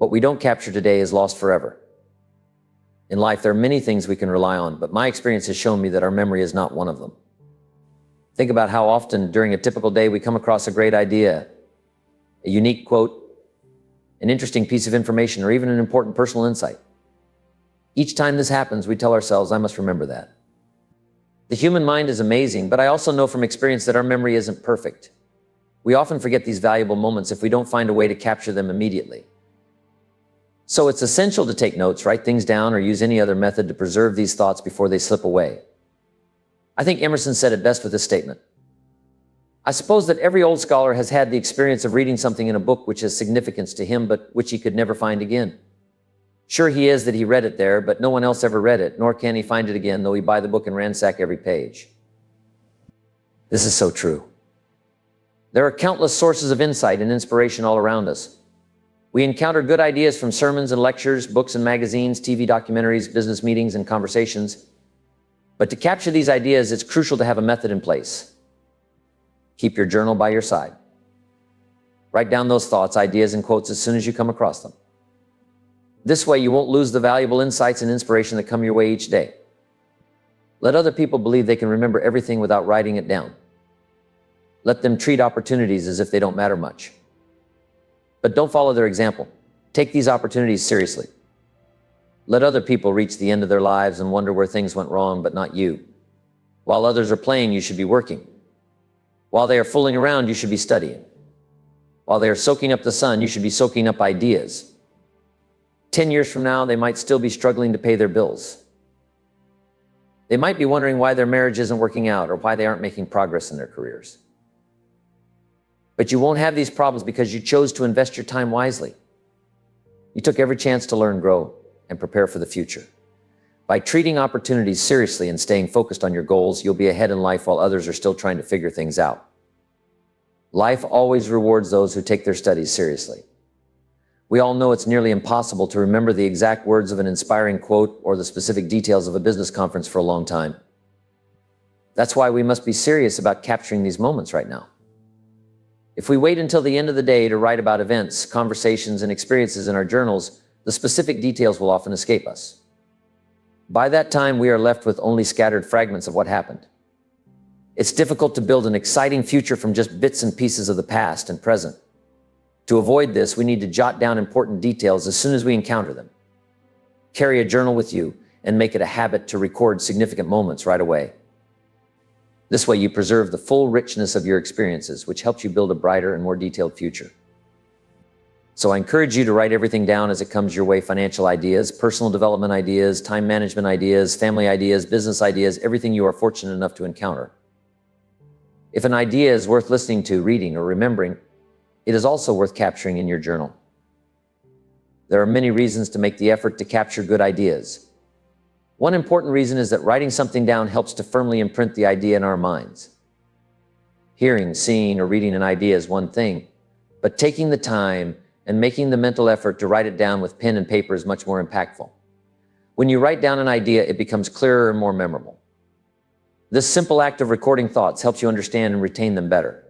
What we don't capture today is lost forever. In life, there are many things we can rely on, but my experience has shown me that our memory is not one of them. Think about how often during a typical day we come across a great idea, a unique quote, an interesting piece of information, or even an important personal insight. Each time this happens, we tell ourselves, I must remember that. The human mind is amazing, but I also know from experience that our memory isn't perfect. We often forget these valuable moments if we don't find a way to capture them immediately. So it's essential to take notes, write things down, or use any other method to preserve these thoughts before they slip away. I think Emerson said it best with this statement. I suppose that every old scholar has had the experience of reading something in a book which has significance to him, but which he could never find again. Sure he is that he read it there, but no one else ever read it, nor can he find it again, though he buy the book and ransack every page. This is so true. There are countless sources of insight and inspiration all around us. We encounter good ideas from sermons and lectures, books and magazines, TV documentaries, business meetings and conversations. But to capture these ideas, it's crucial to have a method in place. Keep your journal by your side. Write down those thoughts, ideas, and quotes as soon as you come across them. This way, you won't lose the valuable insights and inspiration that come your way each day. Let other people believe they can remember everything without writing it down. Let them treat opportunities as if they don't matter much. But don't follow their example. Take these opportunities seriously. Let other people reach the end of their lives and wonder where things went wrong, but not you. While others are playing, you should be working. While they are fooling around, you should be studying. While they are soaking up the sun, you should be soaking up ideas. 10 years from now, they might still be struggling to pay their bills. They might be wondering why their marriage isn't working out or why they aren't making progress in their careers. But you won't have these problems because you chose to invest your time wisely. You took every chance to learn, grow, and prepare for the future. By treating opportunities seriously and staying focused on your goals, you'll be ahead in life while others are still trying to figure things out. Life always rewards those who take their studies seriously. We all know it's nearly impossible to remember the exact words of an inspiring quote or the specific details of a business conference for a long time. That's why we must be serious about capturing these moments right now. If we wait until the end of the day to write about events, conversations, and experiences in our journals, the specific details will often escape us. By that time, we are left with only scattered fragments of what happened. It's difficult to build an exciting future from just bits and pieces of the past and present. To avoid this, we need to jot down important details as soon as we encounter them. Carry a journal with you and make it a habit to record significant moments right away. This way you preserve the full richness of your experiences, which helps you build a brighter and more detailed future. So I encourage you to write everything down as it comes your way: financial ideas, personal development ideas, time management ideas, family ideas, business ideas, everything you are fortunate enough to encounter. If an idea is worth listening to, reading, or remembering, it is also worth capturing in your journal. There are many reasons to make the effort to capture good ideas. One important reason is that writing something down helps to firmly imprint the idea in our minds. Hearing, seeing, or reading an idea is one thing, but taking the time and making the mental effort to write it down with pen and paper is much more impactful. When you write down an idea, it becomes clearer and more memorable. This simple act of recording thoughts helps you understand and retain them better.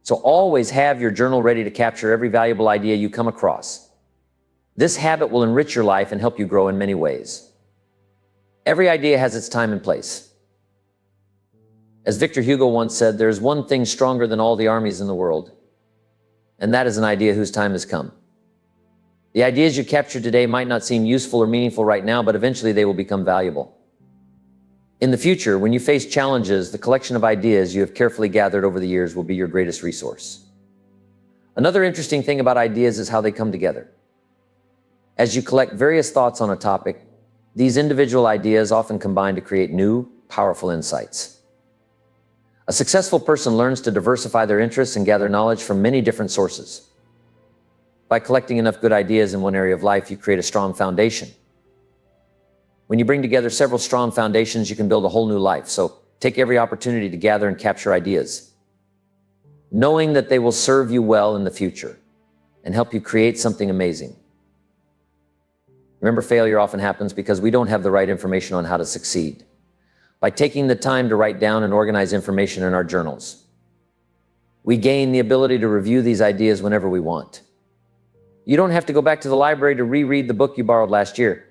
So always have your journal ready to capture every valuable idea you come across. This habit will enrich your life and help you grow in many ways. Every idea has its time and place. As Victor Hugo once said, there is one thing stronger than all the armies in the world, and that is an idea whose time has come. The ideas you capture today might not seem useful or meaningful right now, but eventually they will become valuable. In the future, when you face challenges, the collection of ideas you have carefully gathered over the years will be your greatest resource. Another interesting thing about ideas is how they come together. As you collect various thoughts on a topic, these individual ideas often combine to create new, powerful insights. A successful person learns to diversify their interests and gather knowledge from many different sources. By collecting enough good ideas in one area of life, you create a strong foundation. When you bring together several strong foundations, you can build a whole new life. So take every opportunity to gather and capture ideas, knowing that they will serve you well in the future and help you create something amazing. Remember, failure often happens because we don't have the right information on how to succeed. By taking the time to write down and organize information in our journals, we gain the ability to review these ideas whenever we want. You don't have to go back to the library to reread the book you borrowed last year.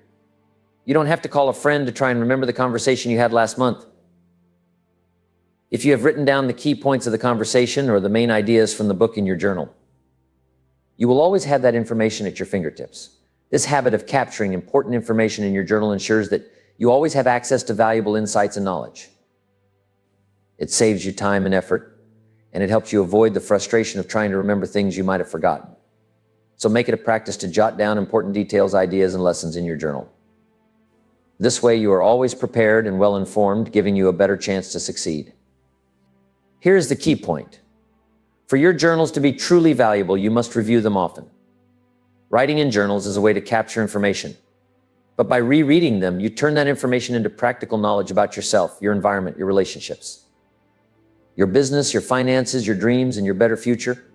You don't have to call a friend to try and remember the conversation you had last month. If you have written down the key points of the conversation or the main ideas from the book in your journal, you will always have that information at your fingertips. This habit of capturing important information in your journal ensures that you always have access to valuable insights and knowledge. It saves you time and effort, and it helps you avoid the frustration of trying to remember things you might have forgotten. So make it a practice to jot down important details, ideas, and lessons in your journal. This way you are always prepared and well-informed, giving you a better chance to succeed. Here's the key point. For your journals to be truly valuable, you must review them often. Writing in journals is a way to capture information. But by rereading them, you turn that information into practical knowledge about yourself, your environment, your relationships, your business, your finances, your dreams, and your better future.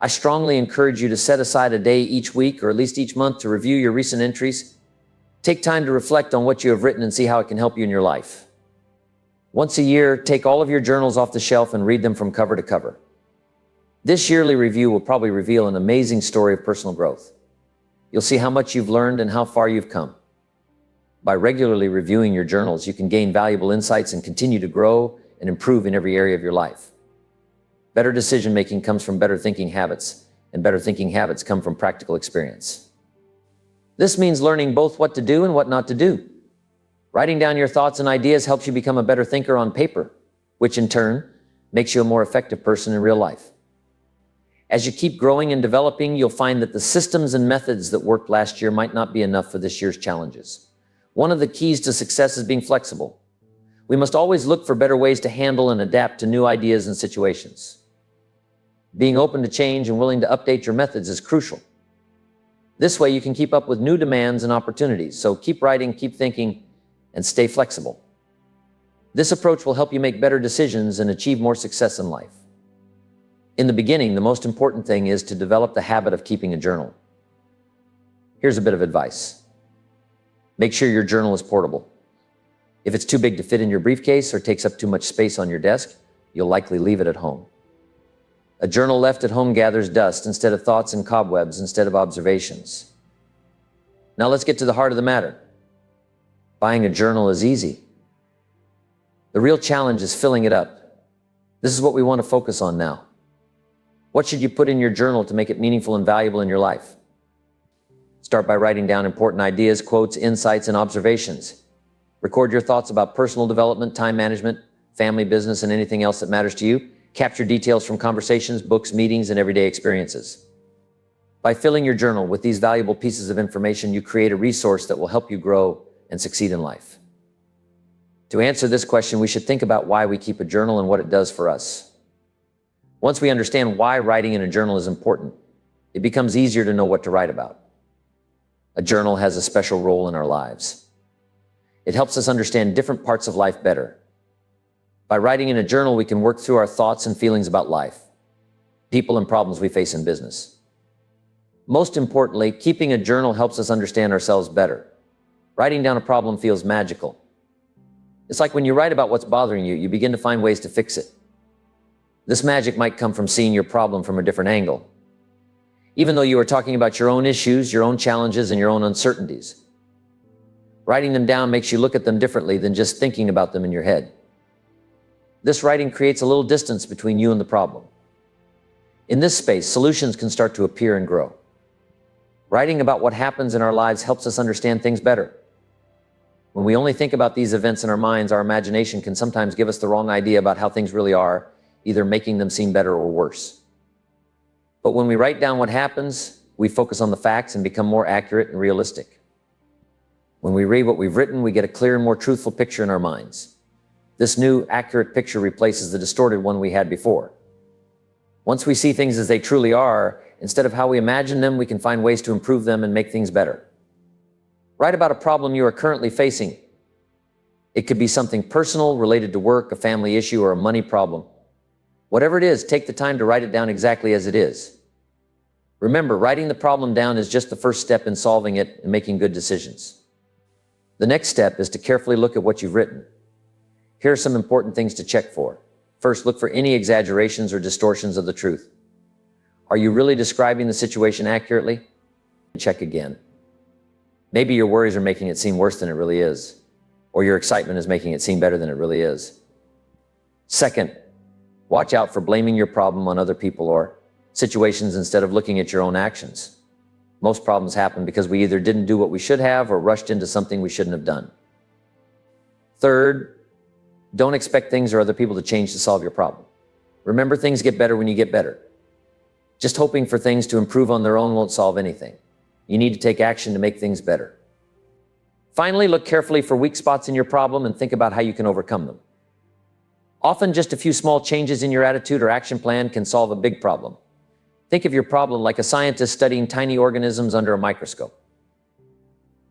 I strongly encourage you to set aside a day each week or at least each month to review your recent entries. Take time to reflect on what you have written and see how it can help you in your life. Once a year, take all of your journals off the shelf and read them from cover to cover. This yearly review will probably reveal an amazing story of personal growth. You'll see how much you've learned and how far you've come. By regularly reviewing your journals, you can gain valuable insights and continue to grow and improve in every area of your life. Better decision-making comes from better thinking habits, and better thinking habits come from practical experience. This means learning both what to do and what not to do. Writing down your thoughts and ideas helps you become a better thinker on paper, which in turn makes you a more effective person in real life. As you keep growing and developing, you'll find that the systems and methods that worked last year might not be enough for this year's challenges. One of the keys to success is being flexible. We must always look for better ways to handle and adapt to new ideas and situations. Being open to change and willing to update your methods is crucial. This way you can keep up with new demands and opportunities. So keep writing, keep thinking, and stay flexible. This approach will help you make better decisions and achieve more success in life. In the beginning, the most important thing is to develop the habit of keeping a journal. Here's a bit of advice. Make sure your journal is portable. If it's too big to fit in your briefcase or takes up too much space on your desk, you'll likely leave it at home. A journal left at home gathers dust instead of thoughts and cobwebs instead of observations. Now let's get to the heart of the matter. Buying a journal is easy. The real challenge is filling it up. This is what we want to focus on now. What should you put in your journal to make it meaningful and valuable in your life? Start by writing down important ideas, quotes, insights, and observations. Record your thoughts about personal development, time management, family, business, and anything else that matters to you. Capture details from conversations, books, meetings, and everyday experiences. By filling your journal with these valuable pieces of information, you create a resource that will help you grow and succeed in life. To answer this question, we should think about why we keep a journal and what it does for us. Once we understand why writing in a journal is important, it becomes easier to know what to write about. A journal has a special role in our lives. It helps us understand different parts of life better. By writing in a journal, we can work through our thoughts and feelings about life, people, and problems we face in business. Most importantly, keeping a journal helps us understand ourselves better. Writing down a problem feels magical. It's like when you write about what's bothering you, you begin to find ways to fix it. This magic might come from seeing your problem from a different angle. Even though you are talking about your own issues, your own challenges, and your own uncertainties. Writing them down makes you look at them differently than just thinking about them in your head. This writing creates a little distance between you and the problem. In this space, solutions can start to appear and grow. Writing about what happens in our lives helps us understand things better. When we only think about these events in our minds, our imagination can sometimes give us the wrong idea about how things really are, either making them seem better or worse. But when we write down what happens, we focus on the facts and become more accurate and realistic. When we read what we've written, we get a clearer and more truthful picture in our minds. This new, accurate picture replaces the distorted one we had before. Once we see things as they truly are, instead of how we imagine them, we can find ways to improve them and make things better. Write about a problem you are currently facing. It could be something personal, related to work, a family issue, or a money problem. Whatever it is, take the time to write it down exactly as it is. Remember, writing the problem down is just the first step in solving it and making good decisions. The next step is to carefully look at what you've written. Here are some important things to check for. First, look for any exaggerations or distortions of the truth. Are you really describing the situation accurately? Check again. Maybe your worries are making it seem worse than it really is, or your excitement is making it seem better than it really is. Second, watch out for blaming your problem on other people or situations instead of looking at your own actions. Most problems happen because we either didn't do what we should have or rushed into something we shouldn't have done. Third, don't expect things or other people to change to solve your problem. Remember, things get better when you get better. Just hoping for things to improve on their own won't solve anything. You need to take action to make things better. Finally, look carefully for weak spots in your problem and think about how you can overcome them. Often, just a few small changes in your attitude or action plan can solve a big problem. Think of your problem like a scientist studying tiny organisms under a microscope.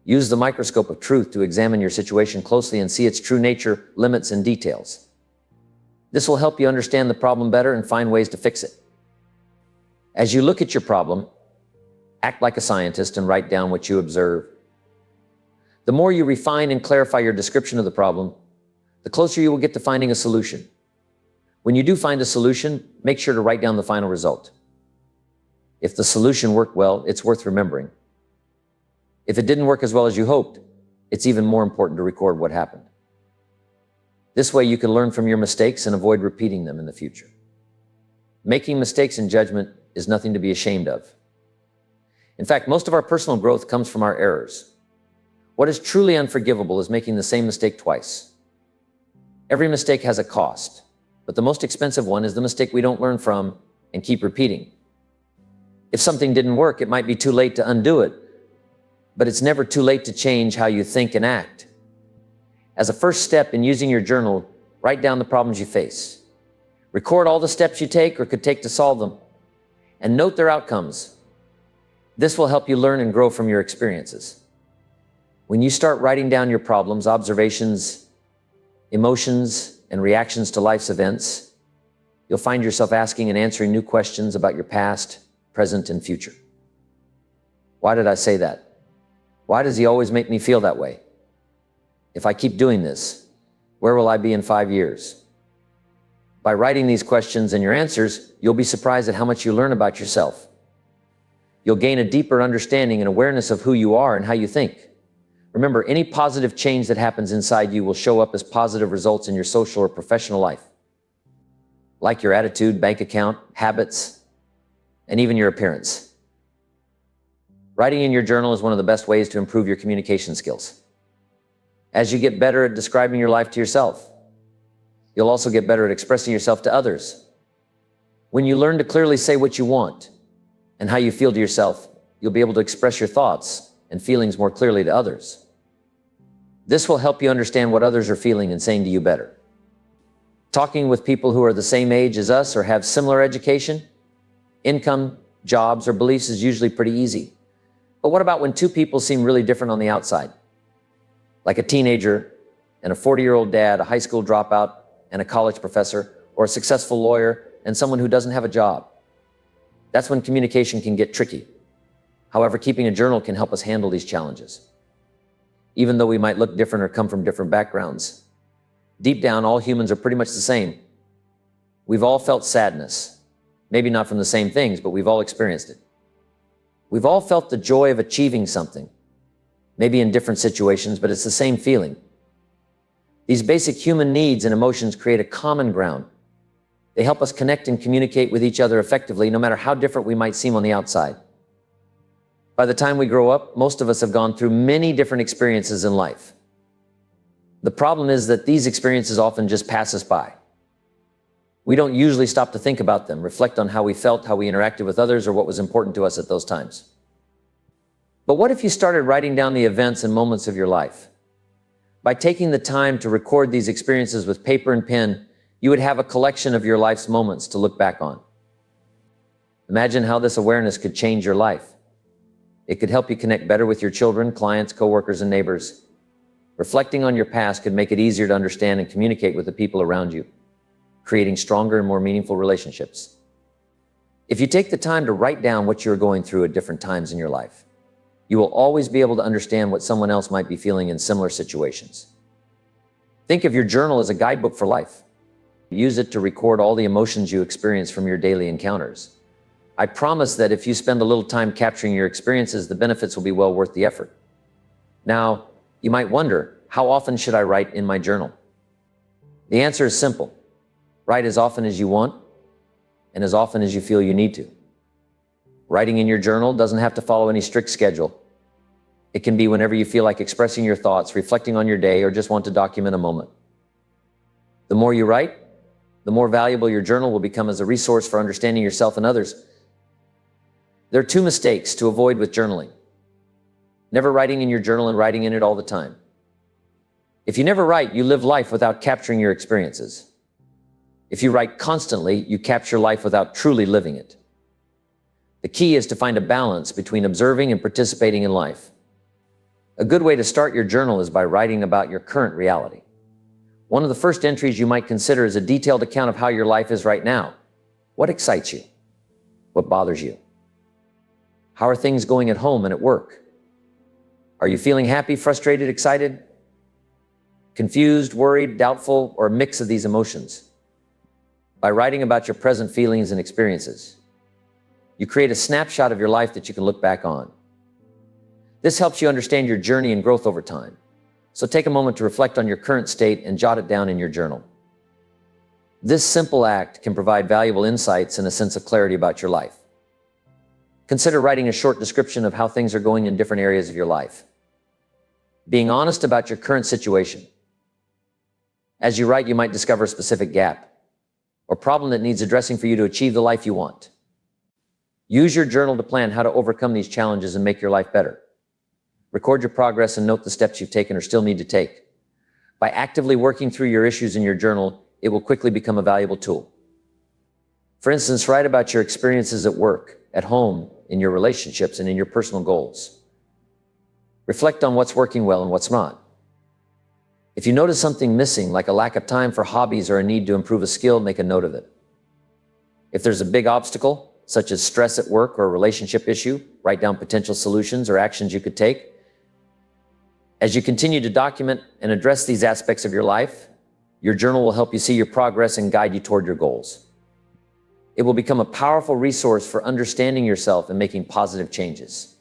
Use the microscope of truth to examine your situation closely and see its true nature, limits, and details. This will help you understand the problem better and find ways to fix it. As you look at your problem, act like a scientist and write down what you observe. The more you refine and clarify your description of the problem, the closer you will get to finding a solution. When you do find a solution, make sure to write down the final result. If the solution worked well, it's worth remembering. If it didn't work as well as you hoped, it's even more important to record what happened. This way you can learn from your mistakes and avoid repeating them in the future. Making mistakes in judgment is nothing to be ashamed of. In fact, most of our personal growth comes from our errors. What is truly unforgivable is making the same mistake twice. Every mistake has a cost, but the most expensive one is the mistake we don't learn from and keep repeating. If something didn't work, it might be too late to undo it, but it's never too late to change how you think and act. As a first step in using your journal, write down the problems you face. Record all the steps you take or could take to solve them, and note their outcomes. This will help you learn and grow from your experiences. When you start writing down your problems, observations, emotions, and reactions to life's events, you'll find yourself asking and answering new questions about your past, present, and future. Why did I say that? Why does he always make me feel that way? If I keep doing this, where will I be in 5 years? By writing these questions and your answers, you'll be surprised at how much you learn about yourself. You'll gain a deeper understanding and awareness of who you are and how you think. Remember, any positive change that happens inside you will show up as positive results in your social or professional life, like your attitude, bank account, habits, and even your appearance. Writing in your journal is one of the best ways to improve your communication skills. As you get better at describing your life to yourself, you'll also get better at expressing yourself to others. When you learn to clearly say what you want and how you feel to yourself, you'll be able to express your thoughts and feelings more clearly to others. This will help you understand what others are feeling and saying to you better. Talking with people who are the same age as us or have similar education, income, jobs, or beliefs is usually pretty easy. But what about when two people seem really different on the outside? Like a teenager and a 40-year-old dad, a high school dropout and a college professor, or a successful lawyer and someone who doesn't have a job. That's when communication can get tricky. However, keeping a journal can help us handle these challenges. Even though we might look different or come from different backgrounds, deep down, all humans are pretty much the same. We've all felt sadness. Maybe not from the same things, but we've all experienced it. We've all felt the joy of achieving something, maybe in different situations, but it's the same feeling. These basic human needs and emotions create a common ground. They help us connect and communicate with each other effectively, no matter how different we might seem on the outside. By the time we grow up, most of us have gone through many different experiences in life. The problem is that these experiences often just pass us by. We don't usually stop to think about them, reflect on how we felt, how we interacted with others, or what was important to us at those times. But what if you started writing down the events and moments of your life? By taking the time to record these experiences with paper and pen, you would have a collection of your life's moments to look back on. Imagine how this awareness could change your life. It could help you connect better with your children, clients, coworkers, and neighbors. Reflecting on your past could make it easier to understand and communicate with the people around you, creating stronger and more meaningful relationships. If you take the time to write down what you're going through at different times in your life, you will always be able to understand what someone else might be feeling in similar situations. Think of your journal as a guidebook for life. Use it to record all the emotions you experience from your daily encounters. I promise that if you spend a little time capturing your experiences, the benefits will be well worth the effort. Now, you might wonder, how often should I write in my journal? The answer is simple. Write as often as you want and as often as you feel you need to. Writing in your journal doesn't have to follow any strict schedule. It can be whenever you feel like expressing your thoughts, reflecting on your day, or just want to document a moment. The more you write, the more valuable your journal will become as a resource for understanding yourself and others. There are two mistakes to avoid with journaling. Never writing in your journal and writing in it all the time. If you never write, you live life without capturing your experiences. If you write constantly, you capture life without truly living it. The key is to find a balance between observing and participating in life. A good way to start your journal is by writing about your current reality. One of the first entries you might consider is a detailed account of how your life is right now. What excites you? What bothers you? How are things going at home and at work? Are you feeling happy, frustrated, excited, confused, worried, doubtful, or a mix of these emotions? By writing about your present feelings and experiences, you create a snapshot of your life that you can look back on. This helps you understand your journey and growth over time. So take a moment to reflect on your current state and jot it down in your journal. This simple act can provide valuable insights and a sense of clarity about your life. Consider writing a short description of how things are going in different areas of your life. Being honest about your current situation. As you write, you might discover a specific gap or problem that needs addressing for you to achieve the life you want. Use your journal to plan how to overcome these challenges and make your life better. Record your progress and note the steps you've taken or still need to take. By actively working through your issues in your journal, it will quickly become a valuable tool. For instance, write about your experiences at work, at home, in your relationships, and in your personal goals. Reflect on what's working well and what's not. If you notice something missing, like a lack of time for hobbies or a need to improve a skill, make a note of it. If there's a big obstacle, such as stress at work or a relationship issue, write down potential solutions or actions you could take. As you continue to document and address these aspects of your life, your journal will help you see your progress and guide you toward your goals. It will become a powerful resource for understanding yourself and making positive changes.